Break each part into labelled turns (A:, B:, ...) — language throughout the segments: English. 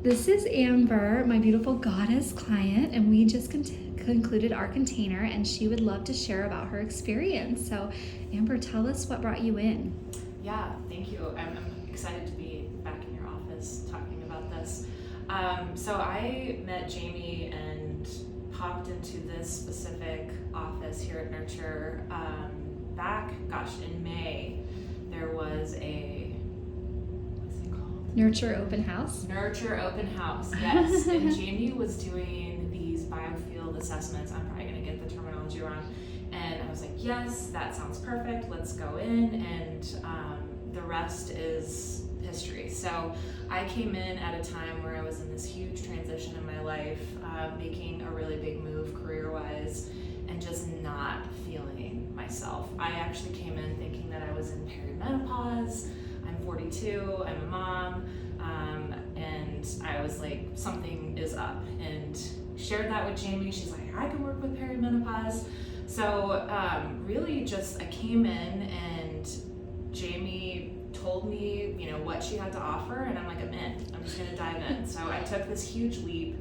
A: This is Amber, my beautiful goddess client, and we just concluded our container, and she would love to share about her experience. So, Amber, tell us what brought you in.
B: Yeah, thank you. I'm excited to be back in your office talking about this. So I met Jamie and popped into this specific office here at Nurture back, in May. There was a, what's it called?
A: Nurture Open House.
B: Nurture Open House, yes. And Jamie was doing these biofield assessments. I'm probably going to get the terminology wrong. And I was like, yes, that sounds perfect. Let's go in. And the rest is history. So I came in at a time where I was in this huge transition in my life, making a really big move career-wise, and just not feeling myself. I actually came in thinking that I was in perimenopause. I'm 42, I'm a mom, and I was like, something is up. And shared that with Jamie. She's like, I can work with perimenopause. So really just I came in and Jamie told me, what she had to offer, and I'm like, I'm in. I'm just gonna dive in. So I took this huge leap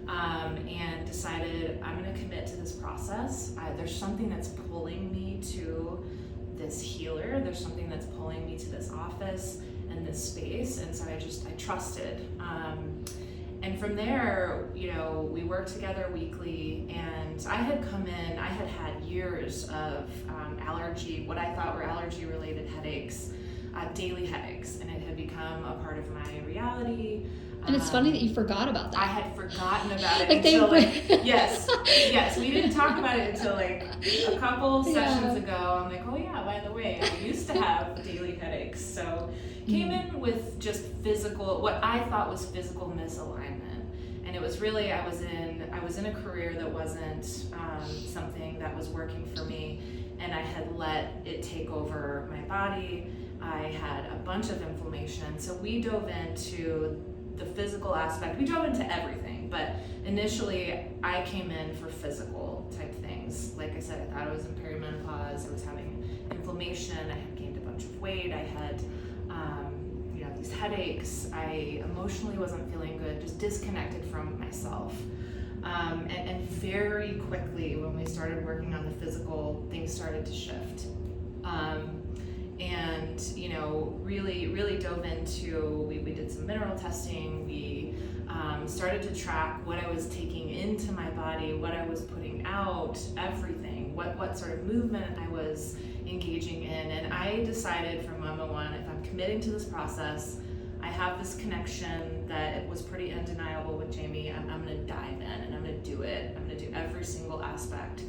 B: and decided I'm gonna commit to this process. There's something that's pulling me to this healer. There's something that's pulling me to this office and this space, and so I trusted. And from there, we worked together weekly, and I had come in, I had years of allergy, what I thought were allergy-related headaches, daily headaches, and it had become a part of my reality.
A: And it's funny that you forgot about that.
B: I had forgotten about it until yes, we didn't talk about it until like a couple sessions ago. I'm like, oh yeah, by the way, I used to have daily headaches. So came in with just physical, what I thought was physical misalignment. And it was really, I was in a career that wasn't something that was working for me, and I had let it take over my body. I had a bunch of inflammation. So we dove into the physical aspect. We dove into everything, but initially I came in for physical type things. Like I said, I thought I was in perimenopause. I was having inflammation. I had gained a bunch of weight. I had these headaches. I emotionally wasn't feeling good, just disconnected from myself. And very quickly, when we started working on the physical, things started to shift. And really dove into, we did some mineral testing. We started to track what I was taking into my body, what I was putting out, everything, what sort of movement I was engaging in. And I decided from moment one, if I'm committing to this process, I have this connection that it was pretty undeniable with Jamie. I'm gonna dive in and I'm gonna do it. I'm gonna do every single aspect.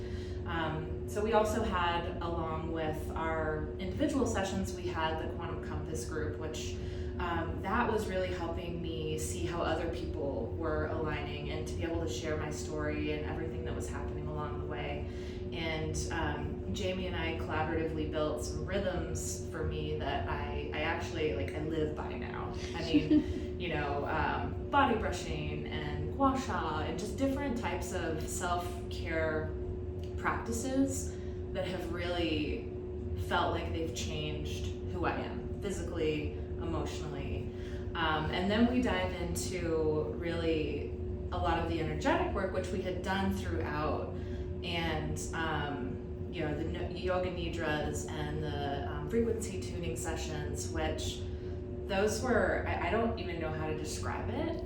B: So we also had, along with our individual sessions, we had the Quantum Compass group, which that was really helping me see how other people were aligning and to be able to share my story and everything that was happening along the way. And Jamie and I collaboratively built some rhythms for me that I actually, I live by now. I mean, body brushing and gua sha and just different types of self-care practices that have really felt like they've changed who I am, physically, emotionally. And then we dive into really a lot of the energetic work, which we had done throughout, and the yoga nidras and the frequency tuning sessions, which those were, I don't even know how to describe it.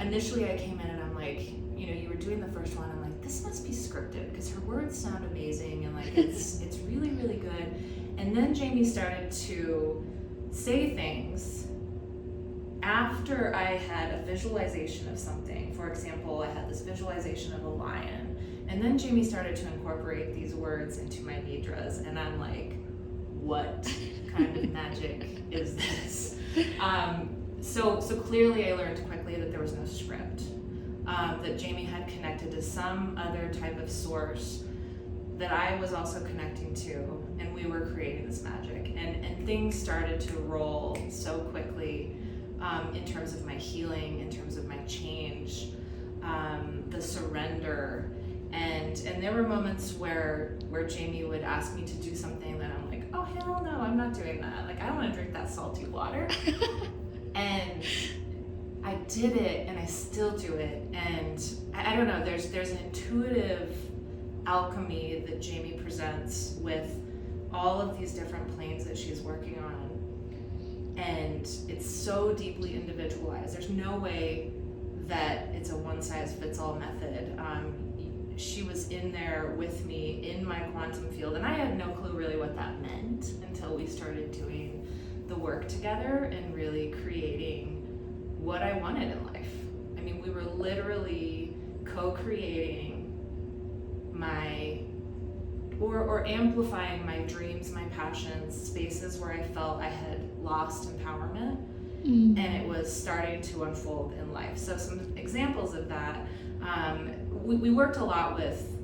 B: Initially I came in and I'm like, you were doing the first one, I'm like, this must be scripted because her words sound amazing and it's really, really good. And then Jamie started to say things after I had a visualization of something. For example, I had this visualization of a lion, and then Jamie started to incorporate these words into my nidras, and I'm like, what kind of magic is this? So clearly I learned quickly that there was no script, that Jamie had connected to some other type of source that I was also connecting to, and we were creating this magic. And things started to roll so quickly in terms of my healing, in terms of my change, the surrender. And there were moments where Jamie would ask me to do something that I'm like, oh hell no, I'm not doing that. I don't want to drink that salty water. And did it, and I still do it. And I don't know, there's an intuitive alchemy that Jamie presents with all of these different planes that she's working on. And it's so deeply individualized. There's no way that it's a one-size-fits-all method. She was in there with me in my quantum field, and I had no clue really what that meant until we started doing the work together and really creating what I wanted in life. I mean, we were literally co-creating or amplifying my dreams, my passions, spaces where I felt I had lost empowerment, and it was starting to unfold in life. So some examples of that, we worked a lot with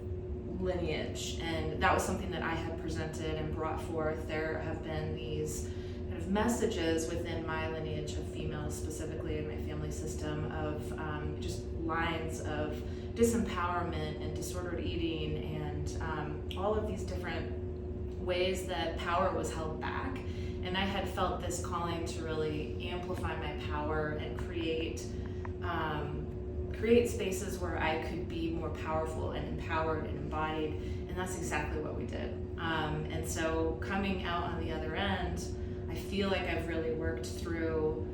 B: lineage, and that was something that I had presented and brought forth. There have been these kind of messages within my lineage of females, specifically in my family system, of just lines of disempowerment and disordered eating and all of these different ways that power was held back. And I had felt this calling to really amplify my power and create spaces where I could be more powerful and empowered and embodied, and that's exactly what we did. And so coming out on the other end, I feel like I've really worked through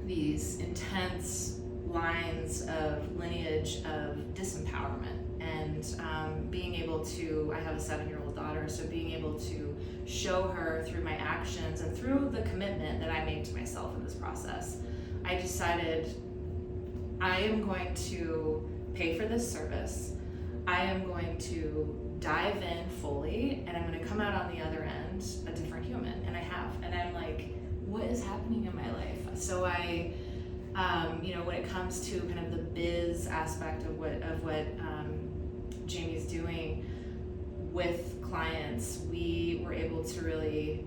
B: these intense lines of lineage of disempowerment, and being able to, I have a 7-year-old daughter, so being able to show her through my actions and through the commitment that I made to myself in this process, I decided I am going to pay for this service. I am going to dive in fully, and I'm going to come out on the other end a different human, and I have. And I'm like, what is happening in my life? So I, when it comes to kind of the biz aspect of what Jamie's doing with clients, we were able to really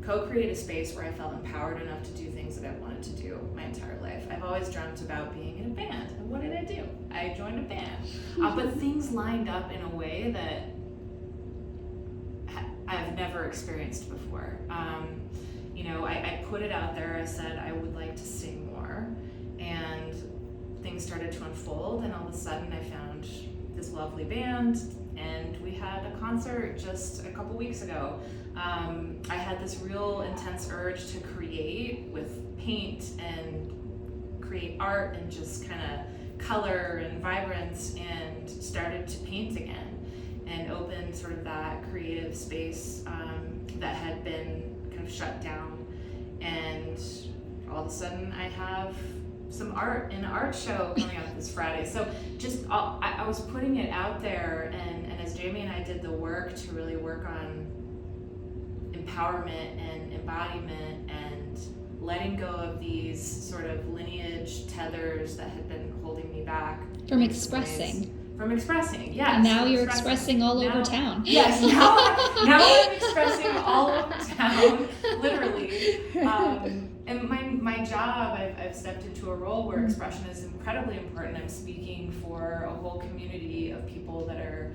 B: co-create a space where I felt empowered enough to do things that I wanted to do my entire life. I've always dreamt about being in a band, and what did I do? I joined a band. But things lined up in a way that I've never experienced before. I put it out there. I said I would like to sing more, and things started to unfold, and all of a sudden I found this lovely band, and we had a concert just a couple weeks ago. I had this real intense urge to create with paint and create art and just kind of color and vibrance, and started to paint again and opened sort of that creative space that had been kind of shut down. And all of a sudden I have some art in an art show coming up this Friday. So just I was putting it out there, and as Jamie and I did the work to really work on empowerment and embodiment and letting go of these sort of lineage tethers that had been holding me back
A: From expressing.
B: Yes.
A: And now you're expressing all over town.
B: Yes, now I'm expressing all over town, literally. And my job, I've stepped into a role where expression is incredibly important. I'm speaking for a whole community of people that are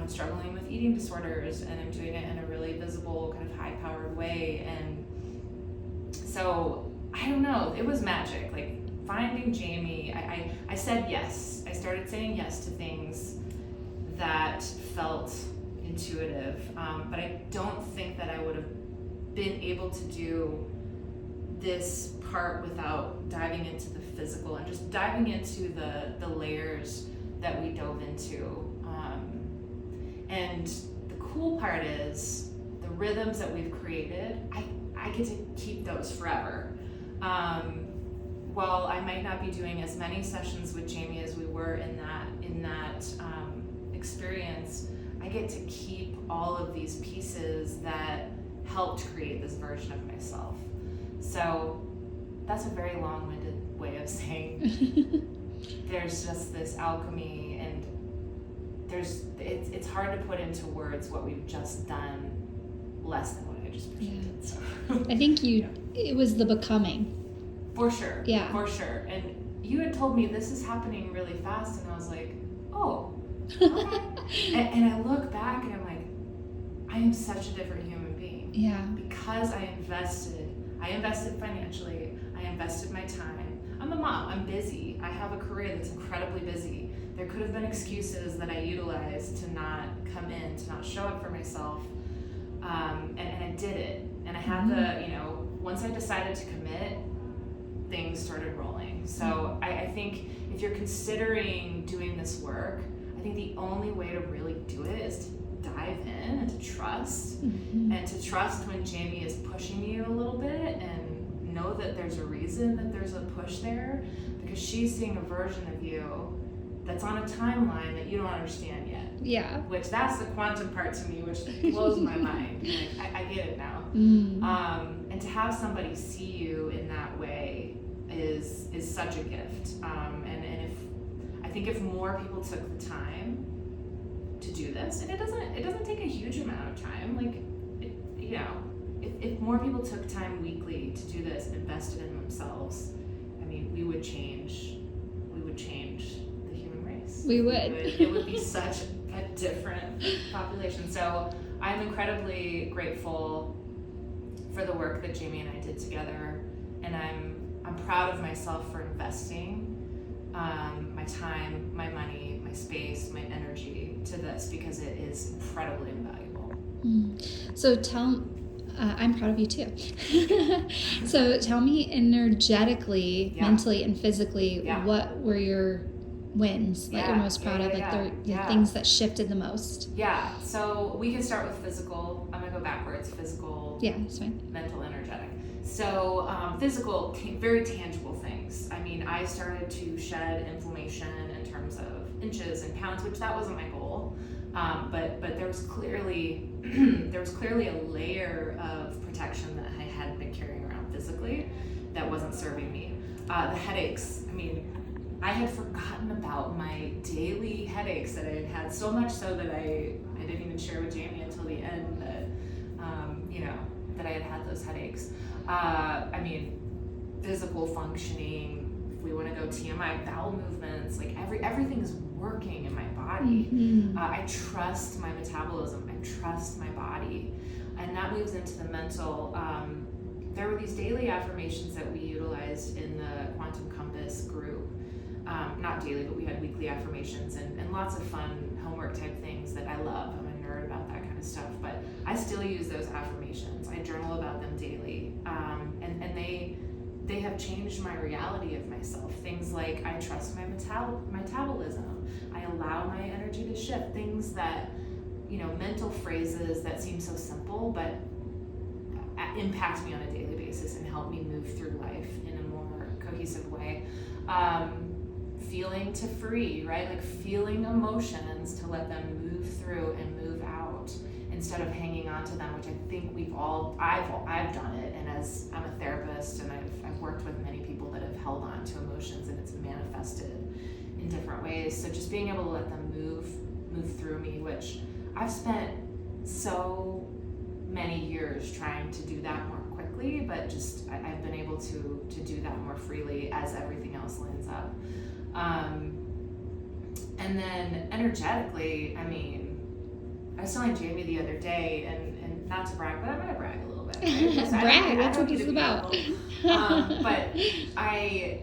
B: struggling with eating disorders, and I'm doing it in a really visible, kind of high-powered way. And so, I don't know, it was magic. Like, finding Jamie, I said yes. I started saying yes to things that felt intuitive, but I don't think that I would have been able to do this part without diving into the physical and just diving into the layers that we dove into. And the cool part is the rhythms that we've created, I get to keep those forever. While I might not be doing as many sessions with Jamie as we were in that experience, I get to keep all of these pieces that helped create this version of myself. So that's a very long-winded way of saying there's just this alchemy, and it's hard to put into words what we've just done less than what I just presented.
A: Yeah.
B: So
A: I think it was the becoming.
B: For sure.
A: Yeah.
B: For sure. And you had told me this is happening really fast, and I was like, oh, okay. and I look back and I'm like, I am such a different human being.
A: Yeah.
B: Because I invested financially, I invested invested my time. I'm a mom, I'm busy. I have a career that's incredibly busy. There could have been excuses that I utilized to not come in, to not show up for myself. And I did it. And I had once I decided to commit, things started rolling. So I think if you're considering doing this work, I think the only way to really do it is to dive in and to trust. And to trust when Jamie is pushing you a little bit, and know that there's a reason that there's a push there, because she's seeing a version of you that's on a timeline that you don't understand yet.
A: Yeah.
B: Which, that's the quantum part to me, which blows my mind. Like, I get it now. And to have somebody see you in that way is such a gift. I think if more people took the time to do this, and it doesn't take a huge amount of time. Like, if more people took time weekly to do this and invested in themselves, I mean, we would change the human race.
A: We would.
B: It would be such a different population. So I'm incredibly grateful for the work that Jamie and I did together, and I'm proud of myself for investing my time, my money, my space, my energy to this, because it is incredibly invaluable.
A: So I'm proud of you too. So tell me energetically, mentally and physically, what were your wins that you're most proud of, the things that shifted the most?
B: Yeah, so we can start with physical. I'm gonna go backwards. Physical,
A: that's fine.
B: Mental, energetic. So physical, very tangible things. I mean, I started to shed inflammation in terms of inches and pounds, which that wasn't my goal. But there was clearly a layer of protection that I hadn't been carrying around physically that wasn't serving me. The headaches. I mean, I had forgotten about my daily headaches that I had so much so that I didn't even share with Jamie until the end that that I had those headaches. I mean, physical functioning. If we want to go TMI, bowel movements, like everything's working in my body. I trust my metabolism. I trust my body, and that moves into the mental. There were these daily affirmations that we utilized in the Quantum Compass group. Not daily, but we had weekly affirmations and lots of fun homework type things that I love. I'm a nerd about that kind of stuff, but I still use those affirmations. I journal about them daily, and they have changed my reality of myself. Things like, I trust my metabolism. I allow my energy to shift. Things that, mental phrases that seem so simple, but impact me on a daily basis and help me move through life in a more cohesive way. Feeling to free, right? Like feeling emotions to let them move through and move out instead of hanging on to them, which I think I've done it. And as I'm a therapist, and I've worked with many people that have held on to emotions, and it's manifested in different ways. So just being able to let them move through me, which I've spent so many years trying to do that more quickly, but just I've been able to do that more freely as everything else lines up. And then energetically, I mean, I was telling Jamie the other day, and not to brag, but I'm gonna brag a little bit. Right?
A: Brag, that's what this is about.
B: But I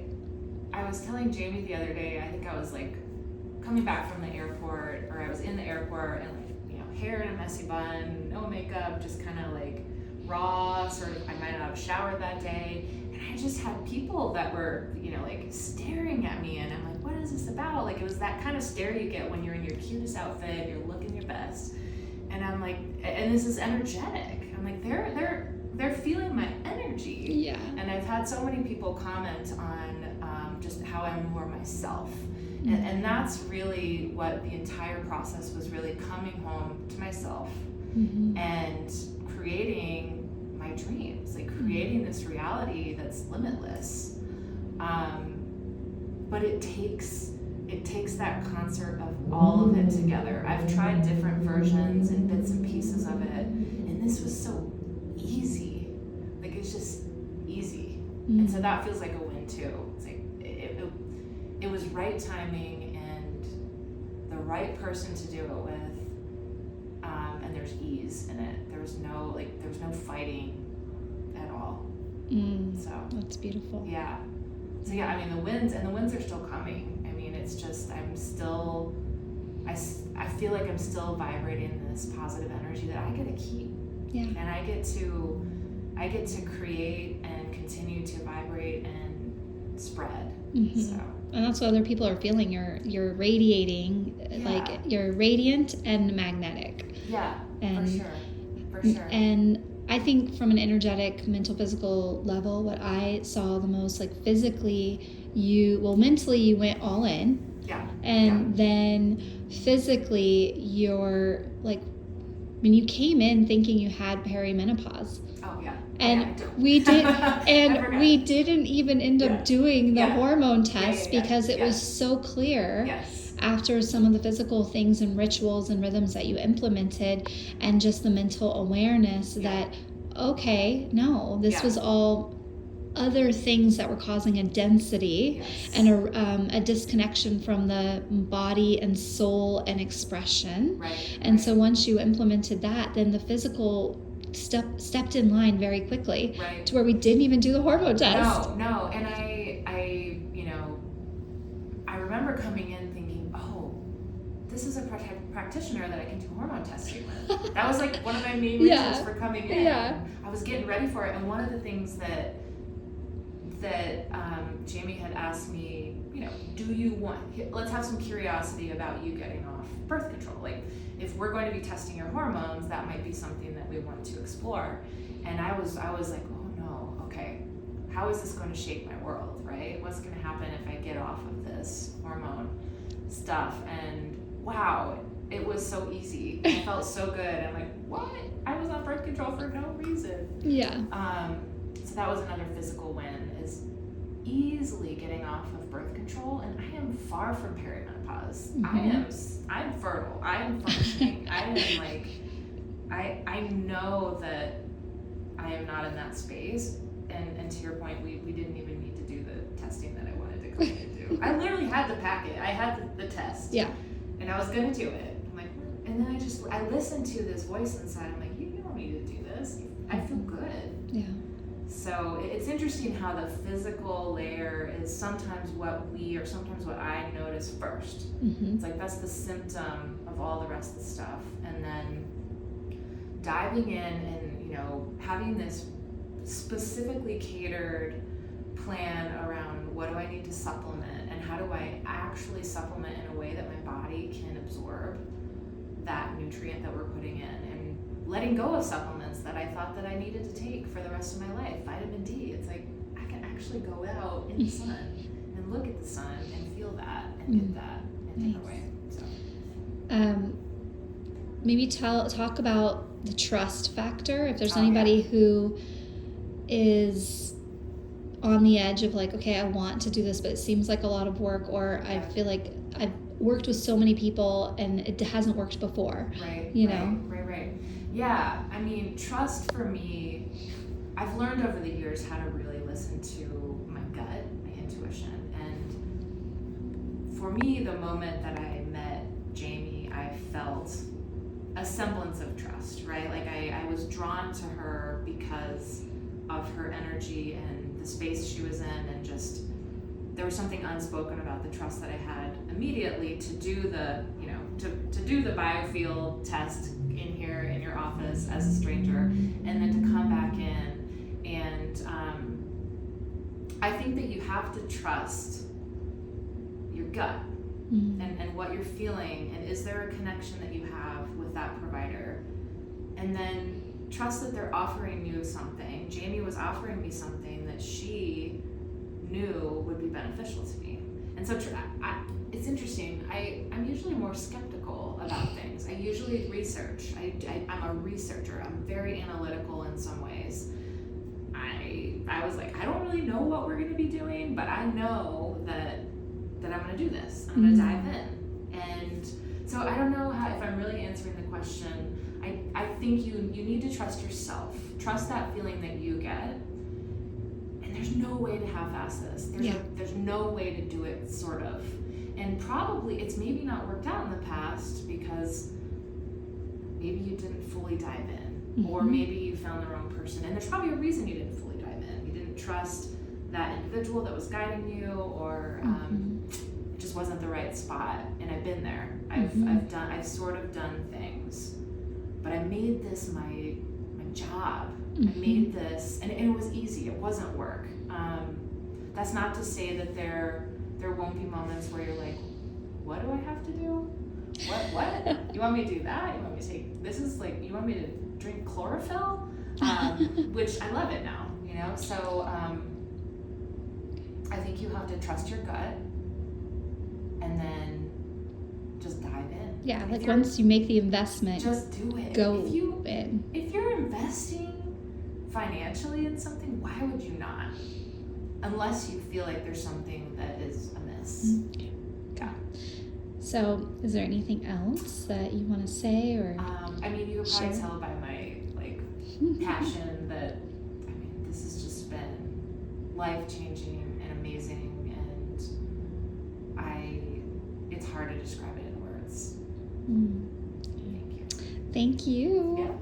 B: was telling Jamie the other day, I think I was like coming back from the airport, or I was in the airport, and hair in a messy bun, no makeup, just kind of like raw, sort of, I might not have showered that day. I just had people that were, like staring at me, and I'm like, what is this about? Like, it was that kind of stare you get when you're in your cutest outfit, you're looking your best. And I'm like, and this is energetic. I'm like, they're feeling my energy.
A: Yeah.
B: And I've had so many people comment on just how I'm more myself. And that's really what the entire process was, really coming home to myself and creating my dreams, like creating this reality that's limitless. But it takes that concert of all of it together. I've tried different versions and bits and pieces of it, and this was so easy. Like, it's just easy. And so that feels like a win too. It's like it was right timing and the right person to do it with. And there's ease in it. There was no fighting at all. So
A: that's beautiful.
B: Yeah. So yeah, I mean, the wins are still coming. I mean, it's just, I'm still, I feel like I'm still vibrating in this positive energy that I get to keep.
A: Yeah.
B: And I get to create and continue to vibrate and spread. So.
A: And that's what other people are feeling. You're radiating, like you're radiant and magnetic.
B: Yeah,
A: and,
B: for sure.
A: And I think from an energetic, mental, physical level, what I saw the most, like physically, mentally you went all in.
B: Yeah.
A: And then physically you're like, when you came in thinking you had perimenopause.
B: Oh yeah.
A: And we didn't even end up doing the hormone test because it was so clear after some of the physical things and rituals and rhythms that you implemented, and just the mental awareness that, okay, no, this was all other things that were causing a density and a disconnection from the body and soul and expression. So once you implemented that, then the physical stepped in line very quickly to where we didn't even do the hormone test.
B: No, and I remember coming in thinking, oh, this is a practitioner that I can do hormone testing with. That was like one of my main reasons for coming in. I was getting ready for it, and one of the things that Jamie had asked me, do you want, let's have some curiosity about you getting off birth control. Like, if we're going to be testing your hormones, that might be something that we want to explore. And I was like, oh no, okay, how is this going to shape my world, right? What's going to happen if I get off of this hormone stuff? And wow, it was so easy. It felt so good. I'm like, what? I was on birth control for no reason. So that was another physical win, is easily getting off of birth control. And I am far from perimenopause. I'm fertile. I'm functioning. I am like, I know that I am not in that space. And to your point, we didn't even need to do the testing that I wanted to come in and do. I literally had the packet. I had the test. Yeah. And I was going to do it. I'm like, and then I listened to this voice inside. I'm like, you don't need to do this. I feel good. Yeah. So it's interesting how the physical layer is sometimes what I notice first. It's like that's the symptom of all the rest of the stuff. And then diving in and, having this specifically catered plan around what do I need to supplement and how do I actually supplement in a way that my body can absorb that nutrient that we're putting in, and letting go of supplements that I thought that I needed to take for the rest of my life. Vitamin D, it's like I can actually go out in the sun and look at the sun and feel that and get that in a different way. So
A: maybe talk about the trust factor. If there's anybody who is on the edge of like, okay, I want to do this, but it seems like a lot of work, or I feel like I've worked with so many people and it hasn't worked before. Right.
B: Yeah, I mean, trust for me, I've learned over the years how to really listen to my gut, my intuition. And for me, the moment that I met Jamie, I felt a semblance of trust, right? Like I was drawn to her because of her energy and the space she was in, and just there was something unspoken about the trust that I had immediately to do the, to do the biofield test in here in your office as a stranger, and then to come back in. And I think that you have to trust your gut and what you're feeling, and is there a connection that you have with that provider, and then trust that they're offering you something. Jamie was offering me something that she knew would be beneficial to me. And so it's interesting. I'm usually more skeptical about things. I usually research. I'm a researcher. I'm very analytical in some ways. I was like, I don't really know what we're going to be doing, but I know that I'm going to do this. I'm going to dive in. And so I don't know if I'm really answering the question. I think you need to trust yourself. Trust that feeling that you get. And there's no way to half-ass this. There's no way to do it, sort of. And probably it's maybe not worked out in the past because maybe you didn't fully dive in. Or maybe you found the wrong person. And there's probably a reason you didn't fully dive in. You didn't didn't trust that individual that was guiding you, or it just wasn't the right spot. And I've been there. I've sort of done things, but I made this my job. I made this, and it was easy. It wasn't work. That's not to say that there won't be moments where you're like, what do I have to do? What? You want me to do that? You want me to take, this is like, you want me to drink chlorophyll? Which I love it now, you know? So I think you have to trust your gut and then just dive in.
A: Yeah, like once you make the investment,
B: just do it.
A: Go in.
B: If you're investing financially in something, why would you not? Unless you feel like there's something that is amiss.
A: Okay. So, is there anything else that you want to say, or?
B: I mean, you could probably tell by my passion that, I mean, this has just been life-changing and amazing, and it's hard to describe it in words. Thank you.
A: Thank you.
B: Yeah.